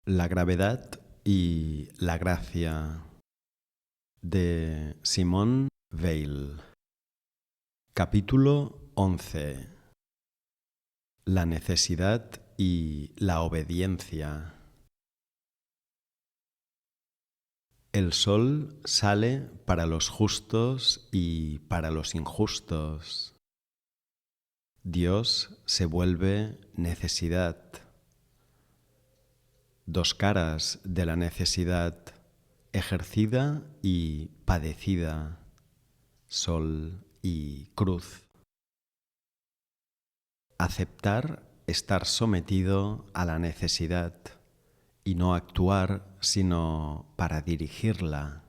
La gravedad y la gracia de Simone Weil. Capítulo 11. La necesidad y la obediencia. El sol sale para los justos y para los injustos. Dios se vuelve necesidad. Dos caras de la necesidad, ejercida y padecida, sol y cruz. Aceptar estar sometido a la necesidad y no actuar sino para dirigirla.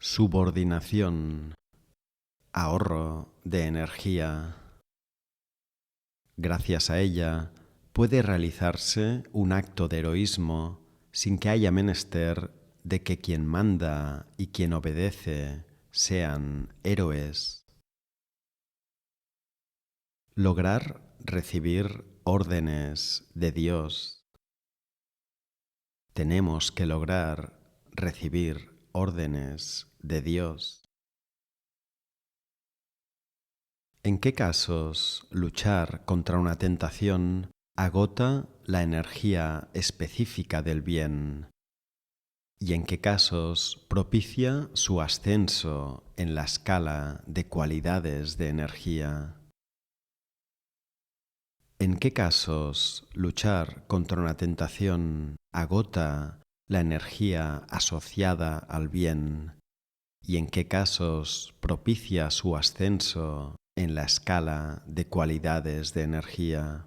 Subordinación, ahorro de energía. Gracias a ella puede realizarse un acto de heroísmo sin que haya menester de que quien manda y quien obedece sean héroes. Lograr recibir órdenes de Dios. Tenemos que lograr recibir órdenes de Dios. ¿En qué casos luchar contra una tentación agota la energía específica del bien? ¿Y en qué casos propicia su ascenso en la escala de cualidades de energía? ¿En qué casos luchar contra una tentación agota la energía asociada al bien? ¿Y en qué casos propicia su ascenso en la escala de cualidades de energía?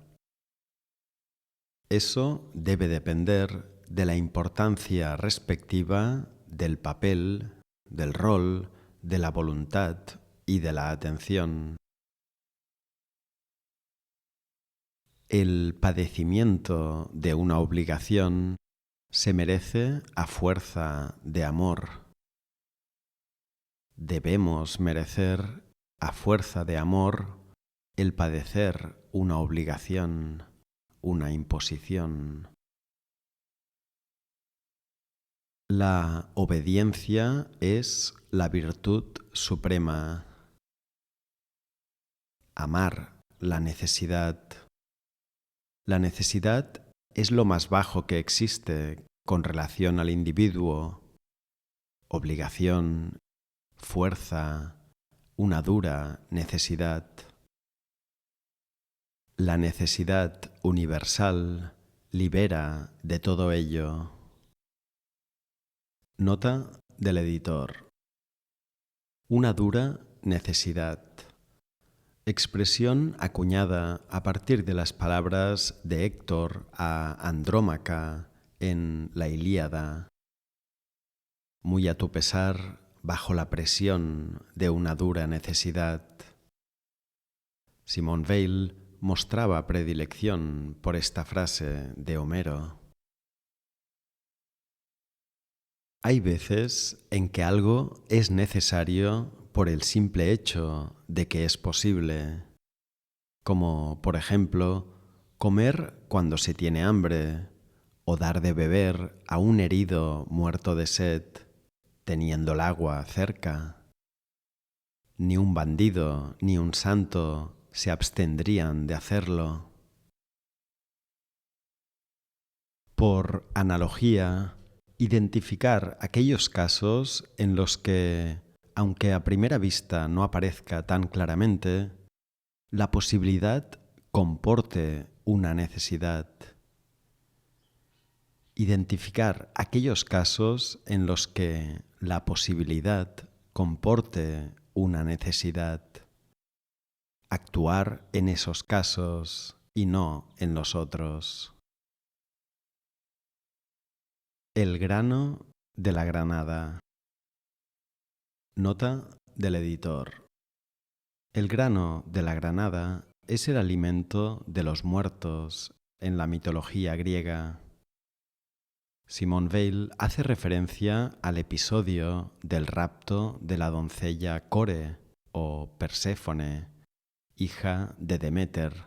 Eso debe depender de la importancia respectiva del papel, del rol, de la voluntad y de la atención. El padecimiento de una obligación se merece a fuerza de amor. Debemos merecer a fuerza de amor el padecer una obligación, una imposición. La obediencia es la virtud suprema. Amar la necesidad. La necesidad es lo más bajo que existe con relación al individuo. Obligación, fuerza, una dura necesidad. La necesidad universal libera de todo ello. Nota del editor. Una dura necesidad. Expresión acuñada a partir de las palabras de Héctor a Andrómaca en la Ilíada. Muy a tu pesar, bajo la presión de una dura necesidad. Simone Weil mostraba predilección por esta frase de Homero. Hay veces en que algo es necesario por el simple hecho de que es posible, como, por ejemplo, comer cuando se tiene hambre o dar de beber a un herido muerto de sed, teniendo el agua cerca. Ni un bandido ni un santo se abstendrían de hacerlo. Por analogía, identificar aquellos casos en los que, aunque a primera vista no aparezca tan claramente, la posibilidad comporte una necesidad. Identificar aquellos casos en los que la posibilidad comporte una necesidad. Actuar en esos casos y no en los otros. El grano de la granada. Nota del editor. El grano de la granada es el alimento de los muertos en la mitología griega. Simone Weil hace referencia al episodio del rapto de la doncella Core o Perséfone, hija de Deméter,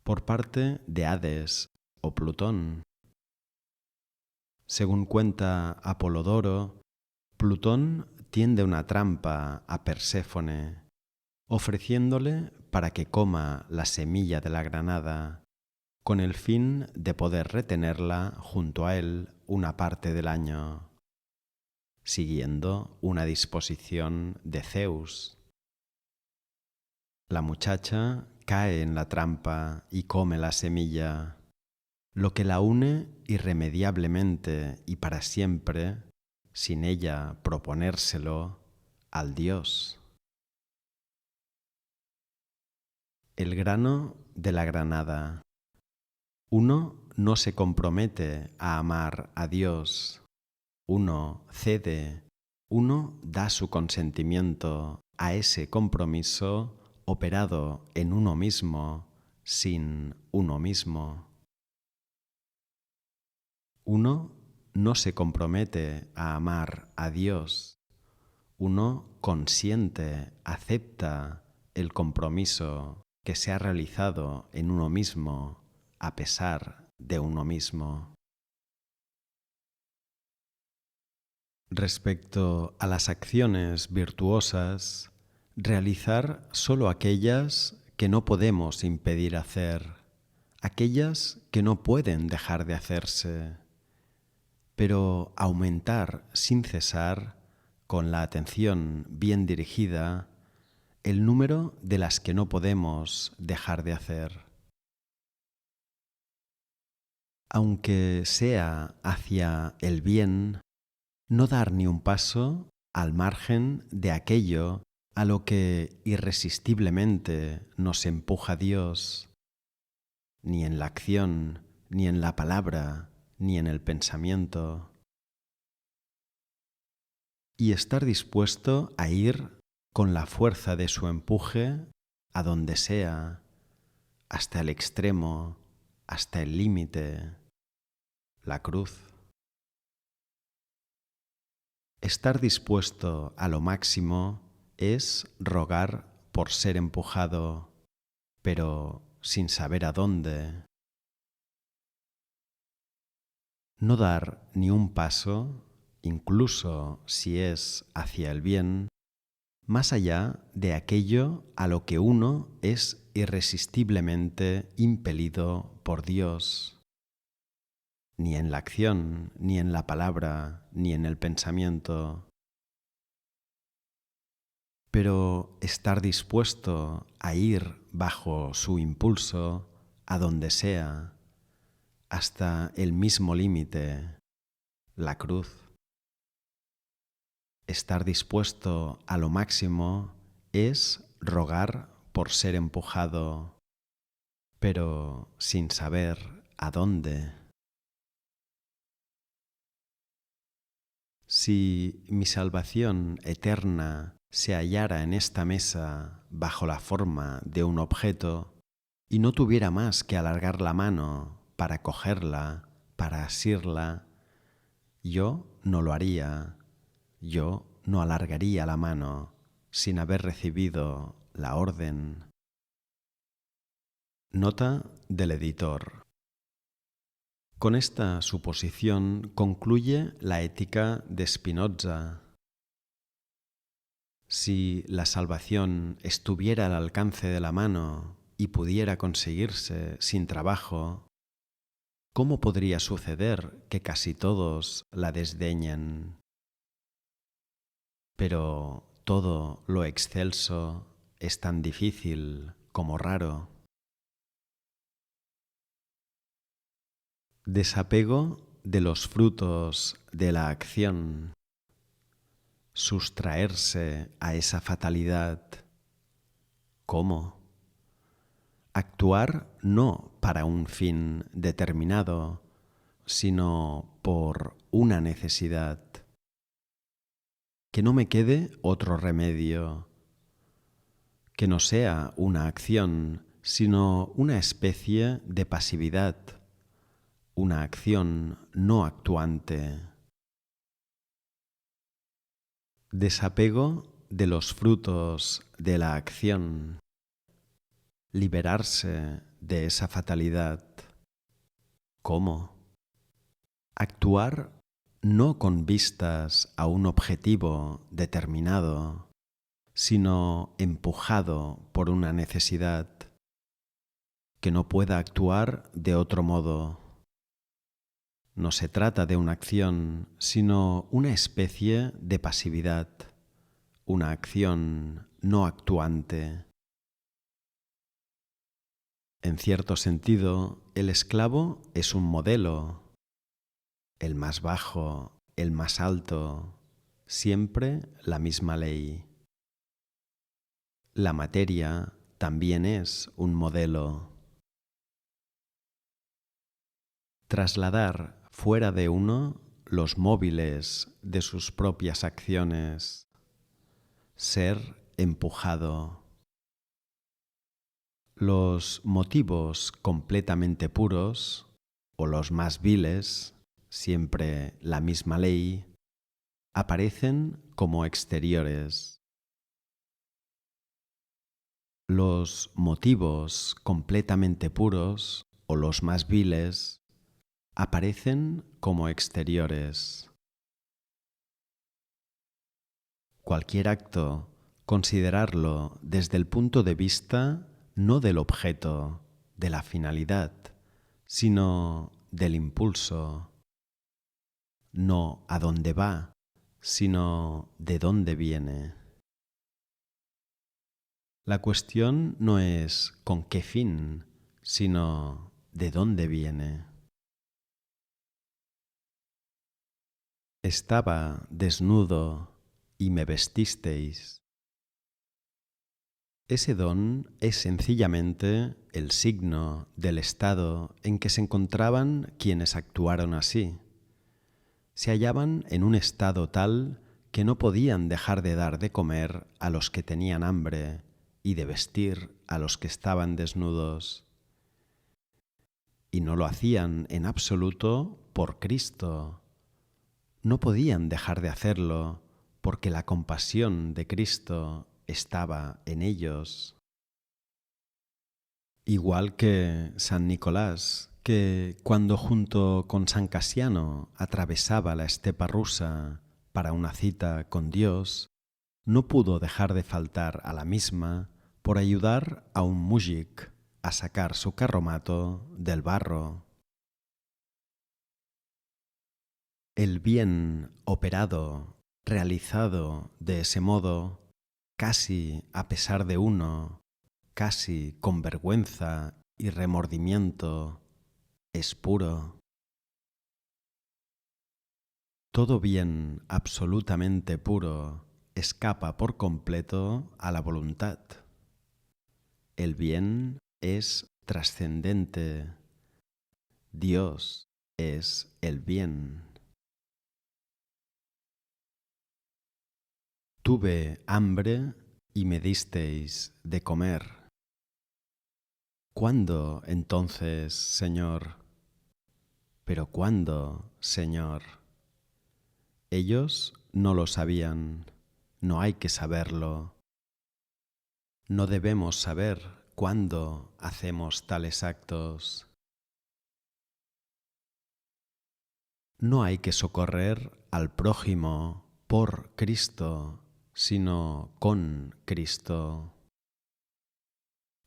por parte de Hades o Plutón. Según cuenta Apolodoro, Plutón tiende una trampa a Perséfone, ofreciéndole para que coma la semilla de la granada, con el fin de poder retenerla junto a él una parte del año, siguiendo una disposición de Zeus. La muchacha cae en la trampa y come la semilla, lo que la une irremediablemente y para siempre, sin ella proponérselo, al dios. El grano de la granada. Uno no se compromete a amar a Dios. Uno cede, uno da su consentimiento a ese compromiso operado en uno mismo, sin uno mismo. Uno no se compromete a amar a Dios. Uno consiente, acepta el compromiso que se ha realizado en uno mismo a pesar de uno mismo. Respecto a las acciones virtuosas, realizar solo aquellas que no podemos impedir hacer, aquellas que no pueden dejar de hacerse, pero aumentar sin cesar, con la atención bien dirigida, el número de las que no podemos dejar de hacer. Aunque sea hacia el bien, no dar ni un paso al margen de aquello a lo que irresistiblemente nos empuja Dios, ni en la acción, ni en la palabra, ni en el pensamiento. Y estar dispuesto a ir con la fuerza de su empuje a donde sea, hasta el extremo, hasta el límite, la cruz. Estar dispuesto a lo máximo es rogar por ser empujado, pero sin saber a dónde. No dar ni un paso, incluso si es hacia el bien, más allá de aquello a lo que uno es irresistiblemente impelido por Dios. Ni en la acción, ni en la palabra, ni en el pensamiento. Pero estar dispuesto a ir bajo su impulso a donde sea, hasta el mismo límite, la cruz. Estar dispuesto a lo máximo es rogar por ser empujado, pero sin saber a dónde. Si mi salvación eterna se hallara en esta mesa bajo la forma de un objeto y no tuviera más que alargar la mano para cogerla, para asirla, yo no lo haría, yo no alargaría la mano sin haber recibido la orden. Nota del editor. Con esta suposición concluye la Ética de Spinoza. Si la salvación estuviera al alcance de la mano y pudiera conseguirse sin trabajo, ¿cómo podría suceder que casi todos la desdeñen? Pero todo lo excelso es tan difícil como raro. Desapego de los frutos de la acción. Sustraerse a esa fatalidad. ¿Cómo? Actuar no para un fin determinado, sino por una necesidad. Que no me quede otro remedio. Que no sea una acción, sino una especie de pasividad, una acción no actuante. Desapego de los frutos de la acción. Liberarse de esa fatalidad. ¿Cómo? Actuar no con vistas a un objetivo determinado, sino empujado por una necesidad, que no pueda actuar de otro modo. No se trata de una acción, sino una especie de pasividad, una acción no actuante. En cierto sentido, el esclavo es un modelo, el más bajo, el más alto, siempre la misma ley. La materia también es un modelo. Trasladar fuera de uno los móviles de sus propias acciones. Ser empujado. Los motivos completamente puros, o los más viles, siempre la misma ley, aparecen como exteriores. Los motivos completamente puros, o los más viles, aparecen como exteriores. Cualquier acto, considerarlo desde el punto de vista no del objeto, de la finalidad, sino del impulso. No a dónde va, sino de dónde viene. La cuestión no es con qué fin, sino de dónde viene. Estaba desnudo y me vestisteis. Ese don es sencillamente el signo del estado en que se encontraban quienes actuaron así. Se hallaban en un estado tal que no podían dejar de dar de comer a los que tenían hambre y de vestir a los que estaban desnudos. Y no lo hacían en absoluto por Cristo. No podían dejar de hacerlo porque la compasión de Cristo estaba en ellos. Igual que San Nicolás, que cuando junto con San Casiano atravesaba la estepa rusa para una cita con Dios, no pudo dejar de faltar a la misma por ayudar a un mujik a sacar su carromato del barro. El bien operado, realizado de ese modo, casi a pesar de uno, casi con vergüenza y remordimiento, es puro. Todo bien absolutamente puro escapa por completo a la voluntad. El bien es trascendente. Dios es el bien. Tuve hambre y me disteis de comer. ¿Cuándo entonces, Señor? ¿Pero cuándo, Señor? Ellos no lo sabían, no hay que saberlo. No debemos saber cuándo hacemos tales actos. No hay que socorrer al prójimo por Cristo, sino con Cristo.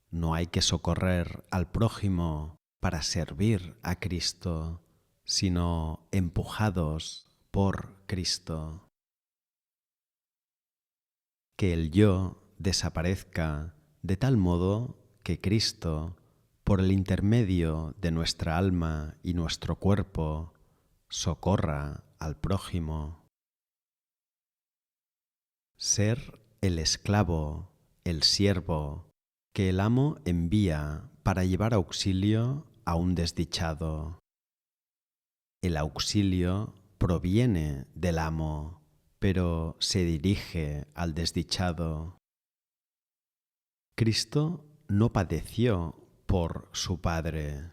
No hay que socorrer al prójimo para servir a Cristo, sino empujados por Cristo. Que el yo desaparezca de tal modo que Cristo, por el intermedio de nuestra alma y nuestro cuerpo, socorra al prójimo. Ser el esclavo, el siervo, que el amo envía para llevar auxilio a un desdichado. El auxilio proviene del amo, pero se dirige al desdichado. Cristo no padeció por su Padre,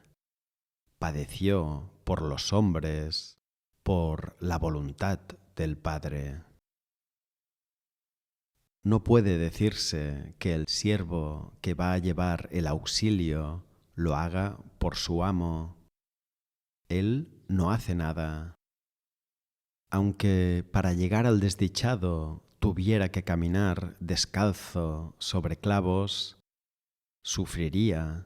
padeció por los hombres, por la voluntad del Padre. No puede decirse que el siervo que va a llevar el auxilio lo haga por su amo. Él no hace nada. Aunque para llegar al desdichado tuviera que caminar descalzo sobre clavos, sufriría,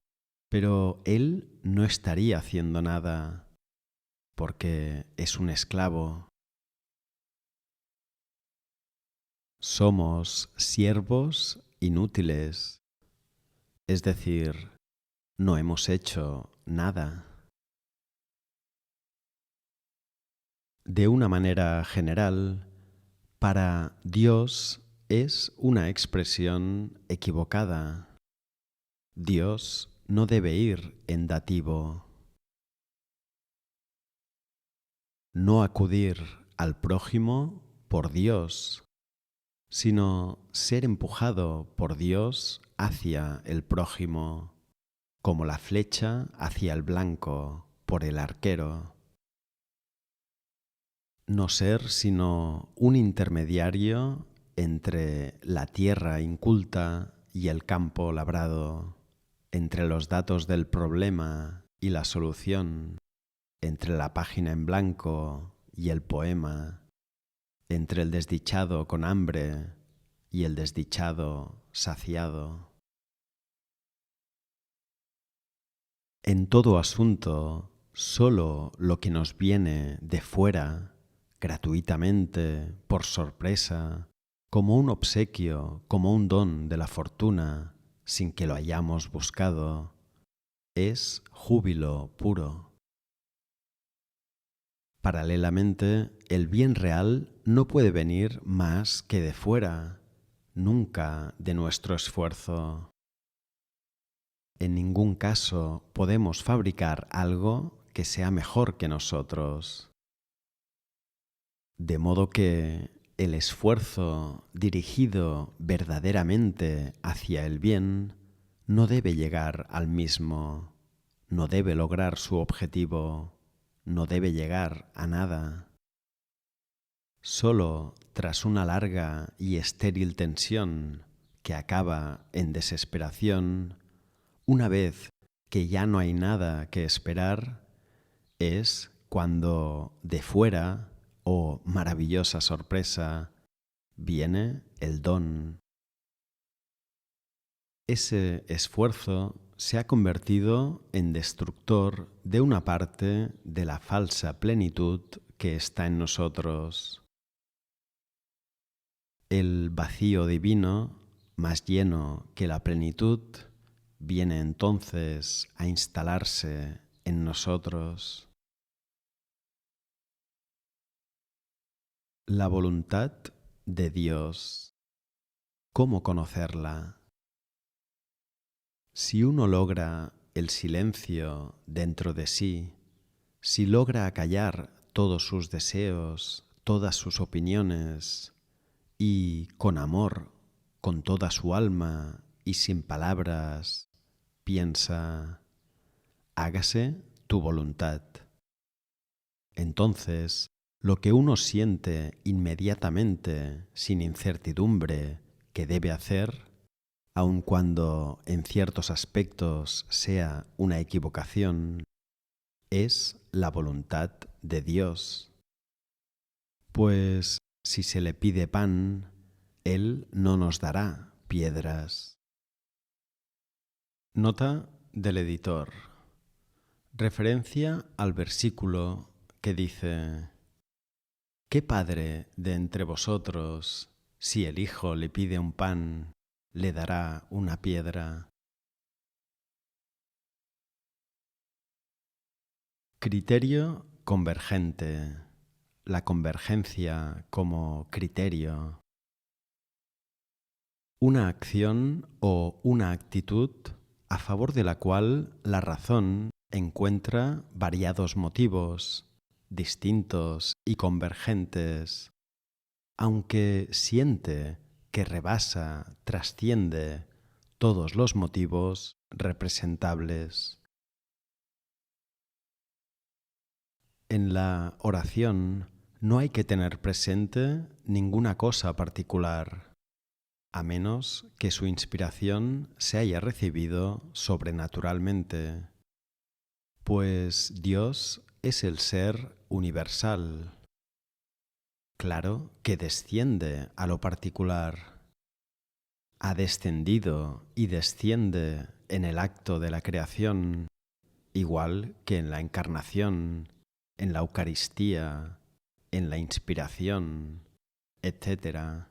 pero él no estaría haciendo nada, porque es un esclavo. Somos siervos inútiles, es decir, no hemos hecho nada. De una manera general, para Dios es una expresión equivocada. Dios no debe ir en dativo. No acudir al prójimo por Dios, sino ser empujado por Dios hacia el prójimo, como la flecha hacia el blanco por el arquero. No ser sino un intermediario entre la tierra inculta y el campo labrado, entre los datos del problema y la solución, entre la página en blanco y el poema, entre el desdichado con hambre y el desdichado saciado. En todo asunto, solo lo que nos viene de fuera, gratuitamente, por sorpresa, como un obsequio, como un don de la fortuna, sin que lo hayamos buscado, es júbilo puro. Paralelamente, el bien real no puede venir más que de fuera, nunca de nuestro esfuerzo. En ningún caso podemos fabricar algo que sea mejor que nosotros. De modo que el esfuerzo dirigido verdaderamente hacia el bien no debe llegar al mismo, no debe lograr su objetivo, no debe llegar a nada. Solo tras una larga y estéril tensión que acaba en desesperación, una vez que ya no hay nada que esperar, es cuando de fuera, oh maravillosa sorpresa, viene el don. Ese esfuerzo se ha convertido en destructor de una parte de la falsa plenitud que está en nosotros. El vacío divino, más lleno que la plenitud, viene entonces a instalarse en nosotros. La voluntad de Dios. ¿Cómo conocerla? Si uno logra el silencio dentro de sí, si logra acallar todos sus deseos, todas sus opiniones, y con amor, con toda su alma y sin palabras, piensa, hágase tu voluntad. Entonces, lo que uno siente inmediatamente, sin incertidumbre, que debe hacer, aun cuando en ciertos aspectos sea una equivocación, es la voluntad de Dios. Pues si se le pide pan, Él no nos dará piedras. Nota del editor. Referencia al versículo que dice: ¿Qué padre de entre vosotros, si el hijo le pide un pan, le dará una piedra? Criterio convergente. La convergencia como criterio. Una acción o una actitud a favor de la cual la razón encuentra variados motivos, distintos y convergentes, aunque siente que rebasa, trasciende todos los motivos representables. En la oración no hay que tener presente ninguna cosa particular, a menos que su inspiración se haya recibido sobrenaturalmente, pues Dios es el ser universal. Claro que desciende a lo particular. Ha descendido y desciende en el acto de la creación, igual que en la encarnación, en la Eucaristía, en la inspiración, etc.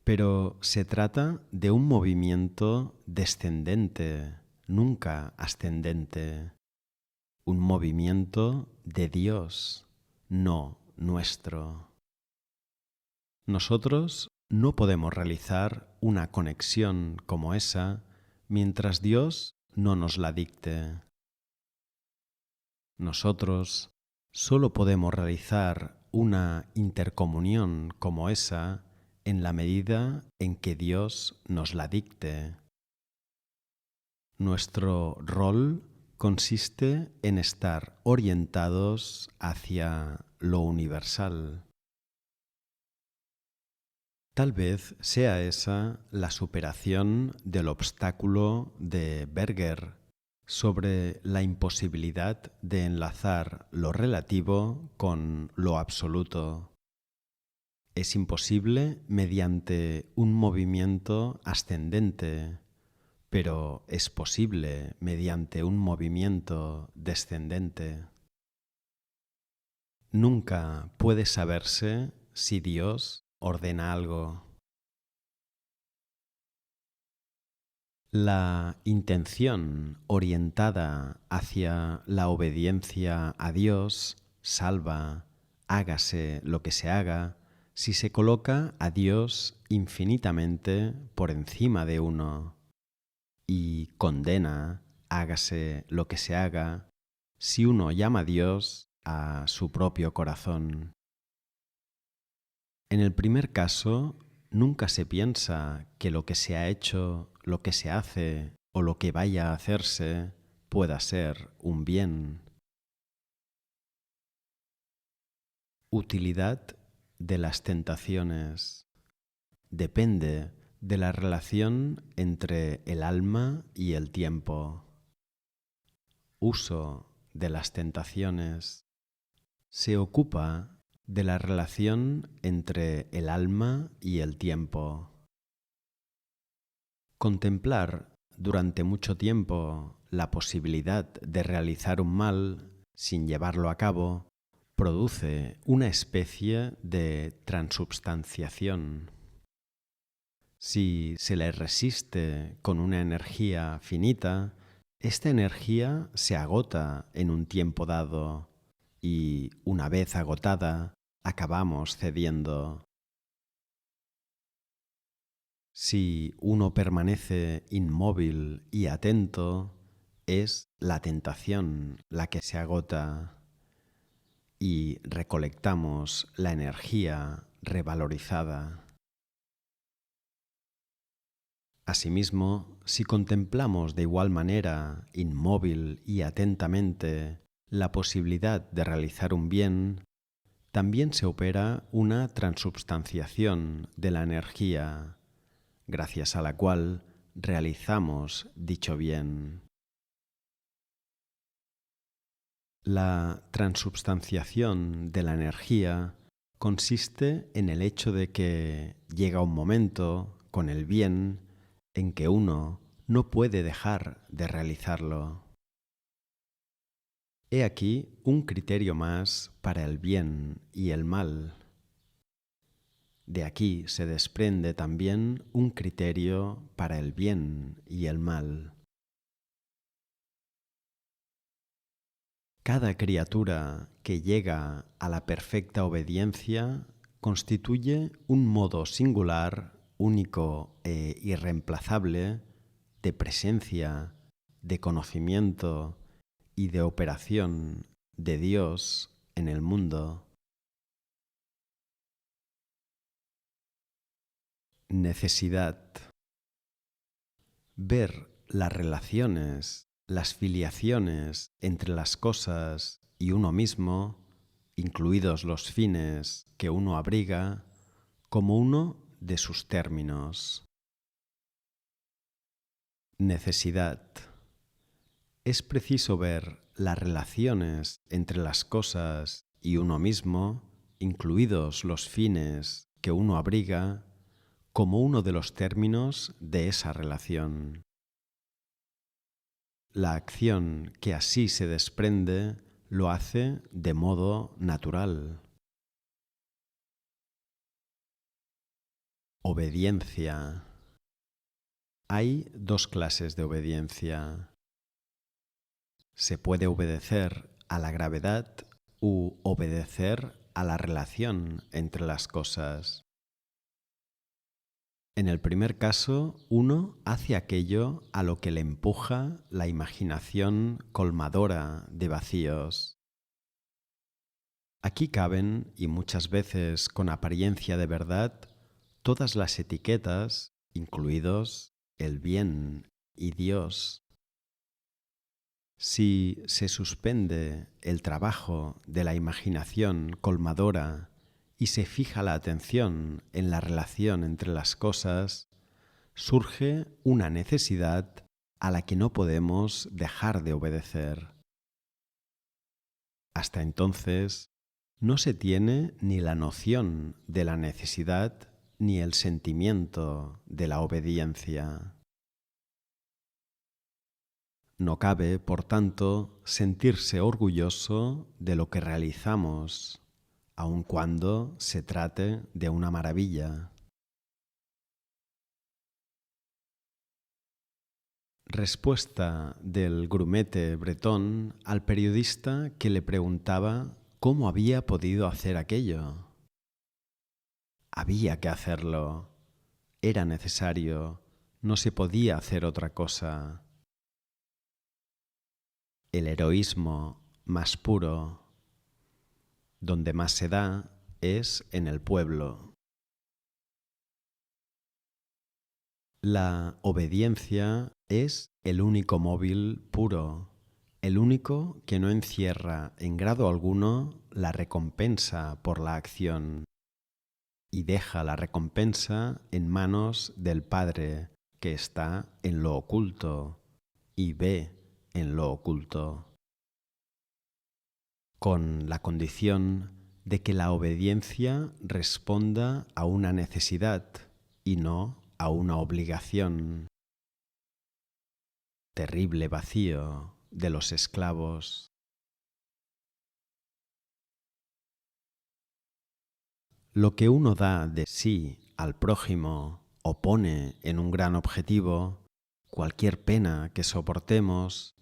Pero se trata de un movimiento descendente, nunca ascendente, un movimiento de Dios, no nuestro. Nosotros no podemos realizar una conexión como esa mientras Dios no nos la dicte. Nosotros solo podemos realizar una intercomunión como esa en la medida en que Dios nos la dicte. Nuestro rol consiste en estar orientados hacia lo universal. Tal vez sea esa la superación del obstáculo de Berger sobre la imposibilidad de enlazar lo relativo con lo absoluto. Es imposible mediante un movimiento ascendente, pero es posible mediante un movimiento descendente. Nunca puede saberse si Dios ordena algo. La intención orientada hacia la obediencia a Dios salva, hágase lo que se haga, si se coloca a Dios infinitamente por encima de uno, y condena, hágase lo que se haga, si uno llama a Dios a su propio corazón. En el primer caso, nunca se piensa que lo que se ha hecho, lo que se hace o lo que vaya a hacerse pueda ser un bien. Utilidad de las tentaciones. Depende de la relación entre el alma y el tiempo. Uso de las tentaciones. Se ocupa de la relación entre el alma y el tiempo. Contemplar durante mucho tiempo la posibilidad de realizar un mal sin llevarlo a cabo produce una especie de transubstanciación. Si se le resiste con una energía finita, esta energía se agota en un tiempo dado y, una vez agotada, acabamos cediendo. Si uno permanece inmóvil y atento, es la tentación la que se agota y recolectamos la energía revalorizada. Asimismo, si contemplamos de igual manera, inmóvil y atentamente, la posibilidad de realizar un bien, también se opera una transubstanciación de la energía, gracias a la cual realizamos dicho bien. La transubstanciación de la energía consiste en el hecho de que llega un momento, con el bien, en que uno no puede dejar de realizarlo. He aquí un criterio más para el bien y el mal. De aquí se desprende también un criterio para el bien y el mal. Cada criatura que llega a la perfecta obediencia constituye un modo singular, único e irreemplazable de presencia, de conocimiento y de operación de Dios en el mundo. Necesidad. Ver las relaciones, las filiaciones entre las cosas y uno mismo, incluidos los fines que uno abriga, como uno de sus términos. Necesidad. Es preciso ver las relaciones entre las cosas y uno mismo, incluidos los fines que uno abriga, como uno de los términos de esa relación. La acción que así se desprende lo hace de modo natural. Obediencia. Hay dos clases de obediencia. Se puede obedecer a la gravedad u obedecer a la relación entre las cosas. En el primer caso, uno hace aquello a lo que le empuja la imaginación colmadora de vacíos. Aquí caben, y muchas veces con apariencia de verdad, todas las etiquetas, incluidos el bien y Dios. Si se suspende el trabajo de la imaginación colmadora y se fija la atención en la relación entre las cosas, surge una necesidad a la que no podemos dejar de obedecer. Hasta entonces, no se tiene ni la noción de la necesidad ni el sentimiento de la obediencia. No cabe, por tanto, sentirse orgulloso de lo que realizamos, aun cuando se trate de una maravilla. Respuesta del grumete bretón al periodista que le preguntaba cómo había podido hacer aquello. Había que hacerlo. Era necesario. No se podía hacer otra cosa. El heroísmo más puro, donde más se da, es en el pueblo. La obediencia es el único móvil puro, el único que no encierra en grado alguno la recompensa por la acción y deja la recompensa en manos del Padre que está en lo oculto y ve en lo oculto, con la condición de que la obediencia responda a una necesidad y no a una obligación. Terrible vacío de los esclavos. Lo que uno da de sí al prójimo o pone en un gran objetivo, cualquier pena que soportemos,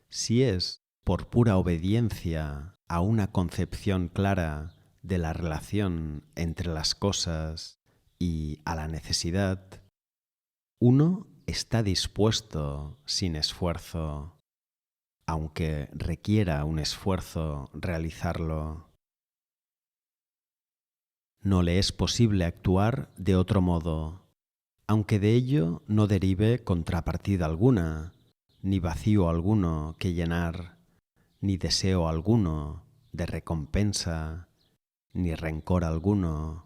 si es por pura obediencia a una concepción clara de la relación entre las cosas y a la necesidad, uno está dispuesto sin esfuerzo, aunque requiera un esfuerzo realizarlo. No le es posible actuar de otro modo, aunque de ello no derive contrapartida alguna, ni vacío alguno que llenar, ni deseo alguno de recompensa, ni rencor alguno,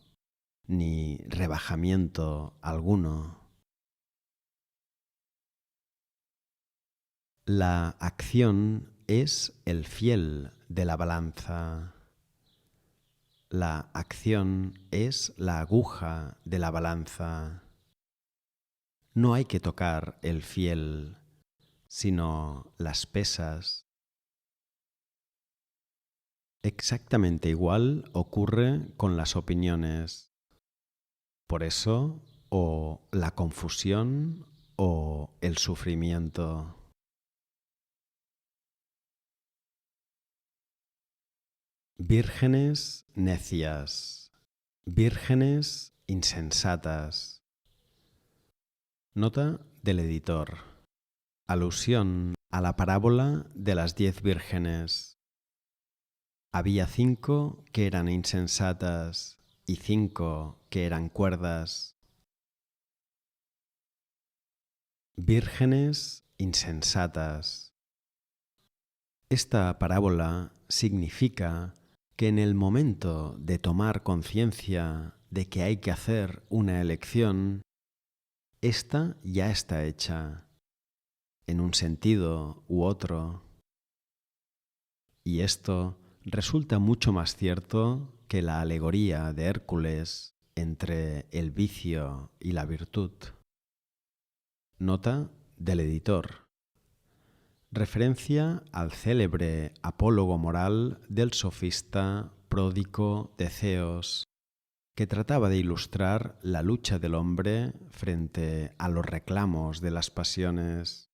ni rebajamiento alguno. La acción es el fiel de la balanza. La acción es la aguja de la balanza. No hay que tocar el fiel, sino las pesas. Exactamente igual ocurre con las opiniones. Por eso, o la confusión o el sufrimiento. Vírgenes necias, vírgenes insensatas. Nota del editor. Alusión a la parábola de las 10 vírgenes. Había 5 que eran insensatas y 5 que eran cuerdas. Vírgenes insensatas. Esta parábola significa que en el momento de tomar conciencia de que hay que hacer una elección, esta ya está hecha, en un sentido u otro. Y esto resulta mucho más cierto que la alegoría de Hércules entre el vicio y la virtud. Nota del editor. Referencia al célebre apólogo moral del sofista Pródico de Ceos, que trataba de ilustrar la lucha del hombre frente a los reclamos de las pasiones.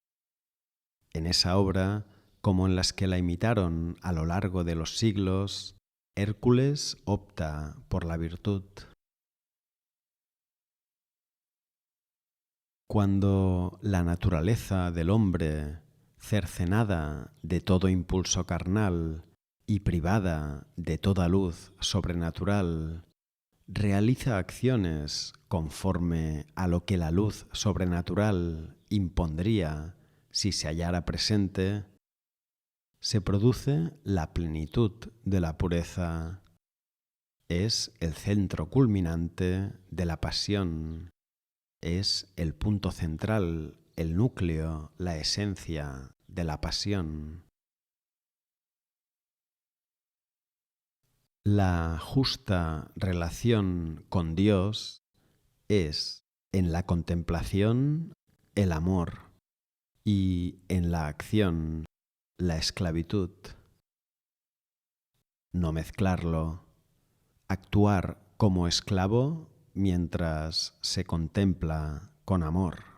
En esa obra, como en las que la imitaron a lo largo de los siglos, Hércules opta por la virtud. Cuando la naturaleza del hombre, cercenada de todo impulso carnal y privada de toda luz sobrenatural, realiza acciones conforme a lo que la luz sobrenatural impondría si se hallara presente, se produce la plenitud de la pureza. Es el centro culminante de la pasión. Es el punto central, el núcleo, la esencia de la pasión. La justa relación con Dios es, en la contemplación, el amor y, en la acción, la esclavitud. No mezclarlo. Actuar como esclavo mientras se contempla con amor.